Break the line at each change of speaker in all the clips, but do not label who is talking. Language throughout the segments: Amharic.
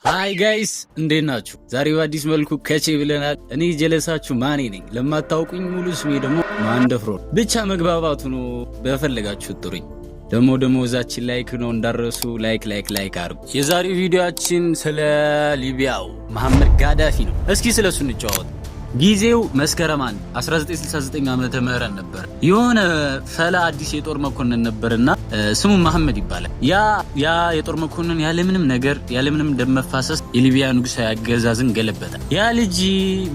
ሃይ ጋይስ እንዴት ናችሁ? ዛሬ በአዲስ መልኩ ከቼ ብለናል። እኔ ጀለሳችሁ ማኔ ነኝ። ለማታውቁኝ ሙሉ ስሜ ደግሞ ማንደፍሮ ብቻ መግባባቱ ነው። በፈለጋችሁ ጥሩኝ። ደግሞ እዛችን ላይክ ነው እንዳረሱ ላይክ አድርጉ። የዛሬው ቪዲዮአችን ስለ ሊቢያው መሐመድ ጋዳፊ ነው። እስኪ ስለሱ እንጫወት። ጊዜው መስከረም 1969 ዓመተ ምህረት ነበር። የሆነ ፈላ አዲስ የጦር መኮንን ነበርና ስሙ መሐመድ ይባላል። ያ የጦር መኮንን ያለምንም ደም መፋሰስ የሊቢያ ንጉሳዊ አገዛዝን ገለበጠ። ያ ልጅ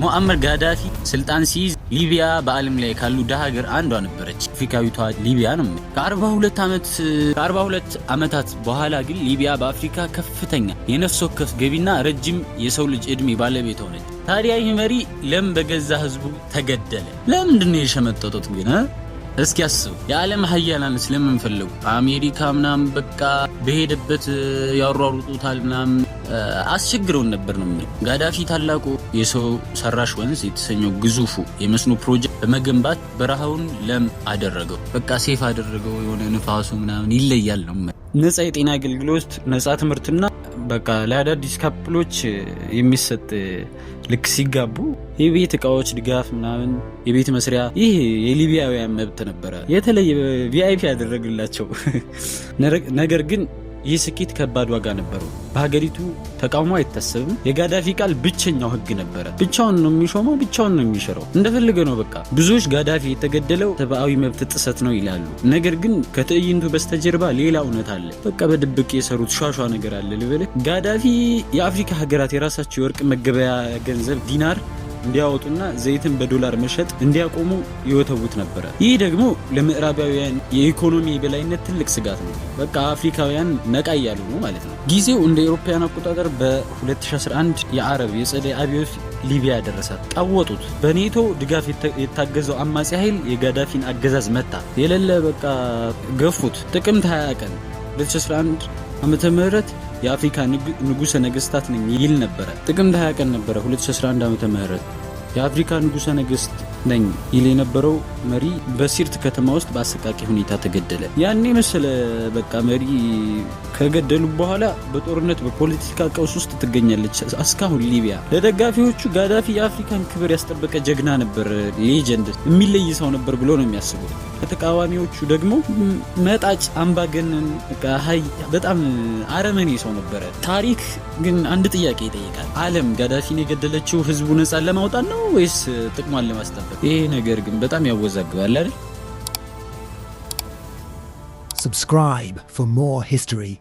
ሙአመር ጋዳፊ ስልጣን ሲይዝ ሊቢያ በዓለም ላይ ካሉ ደሃ ሀገር አንዷ ነበረች። አፍሪካዊቷ ሊቢያ ነው። ከ42 ዓመታት በኋላ ግን ሊቢያ በአፍሪካ ከፍተኛ የነፍስ ወከፍ ገቢና ረጅም የሰው ልጅ እድሜ ባለቤት ሆነች። ታዲያ ይህ መሪ ለምን በገዛ ህዝቡ ተገደለ? ለምንድነው የሸመጠጡት ግን? እስኪ አስቡ። የዓለም ሀያላን ስለምን ፈለጉ? አሜሪካ ምናምን በቃ በሄደበት ያሯሩጡታል ምናምን አስቸግረውን ነበር ነው የሚለው። ጋዳፊ ታላቁ የሰው ሰራሽ ወንዝ የተሰኘው ግዙፉ የመስኖ ፕሮጀክት በመገንባት በረሃውን ለም አደረገው። በቃ ሴፍ አደረገው። የሆነ ንፋሱ ምናምን ይለያል ነው። ነፃ የጤና አገልግሎት፣ ነፃ ትምህርትና በቃ ለአዳዲስ ካፕሎች የሚሰጥ ልክ ሲጋቡ የቤት እቃዎች ድጋፍ ምናምን የቤት መስሪያ። ይህ የሊቢያውያን መብት ነበረ። የተለየ ቪአይፒ ያደረግላቸው። ነገር ግን ይህ ስኬት ከባድ ዋጋ ነበረው። በሀገሪቱ ተቃውሞ አይታሰብም። የጋዳፊ ቃል ብቸኛው ህግ ነበረ። ብቻውን ነው የሚሾመው፣ ብቻውን ነው የሚሽረው፣ እንደፈለገ ነው በቃ። ብዙዎች ጋዳፊ የተገደለው ሰብአዊ መብት ጥሰት ነው ይላሉ። ነገር ግን ከትዕይንቱ በስተጀርባ ሌላ እውነት አለ። በቃ በድብቅ የሰሩት ሿሿ ነገር አለ ልበልህ። ጋዳፊ የአፍሪካ ሀገራት የራሳቸው የወርቅ መገበያ ገንዘብ ዲናር እንዲያወጡና ዘይትን በዶላር መሸጥ እንዲያቆሙ ይወተውት ነበር። ይህ ደግሞ ለምዕራባውያን የኢኮኖሚ የበላይነት ትልቅ ስጋት ነው። በቃ አፍሪካውያን ነቃ እያሉ ነው ማለት ነው። ጊዜው እንደ አውሮፓውያን አቆጣጠር በ2011 የአረብ የጸደይ አብዮት ሊቢያ ደረሳት። ጣወጡት። በኔቶ ድጋፍ የታገዘው አማጺ ኃይል የጋዳፊን አገዛዝ መታ። የሌለ በቃ ገፉት። ጥቅምት 20 ቀን 2011 ዓመተ ምህረት የአፍሪካ ንጉሰ ነገስታት ነኝ ይል ነበር። ጥቅምት 20 ቀን ነበር 2011 ዓመተ ምህረት የአፍሪካ ንጉሰ ነገስት ነኝ ይል የነበረው መሪ በሲርት ከተማ ውስጥ በአሰቃቂ ሁኔታ ተገደለ። ያኔ መሰለ በቃ መሪ ከገደሉ በኋላ በጦርነት በፖለቲካ ቀውስ ውስጥ ትገኛለች እስካሁን ሊቢያ። ለደጋፊዎቹ ጋዳፊ የአፍሪካን ክብር ያስጠበቀ ጀግና ነበር፣ ሌጀንድ፣ የሚለይ ሰው ነበር ብሎ ነው የሚያስቡት። ተቃዋሚዎቹ ደግሞ መጣጭ፣ አምባገነን፣ በጣም አረመኔ ሰው ነበረ። ታሪክ ግን አንድ ጥያቄ ይጠይቃል። ዓለም ጋዳፊን የገደለችው ህዝቡ ነፃ ለማውጣት ነው ወይስ ጥቅሟን ለማስጠበቅ? ይሄ ነገር ግን በጣም ያወዛግባል አይደል?
Subscribe for more history.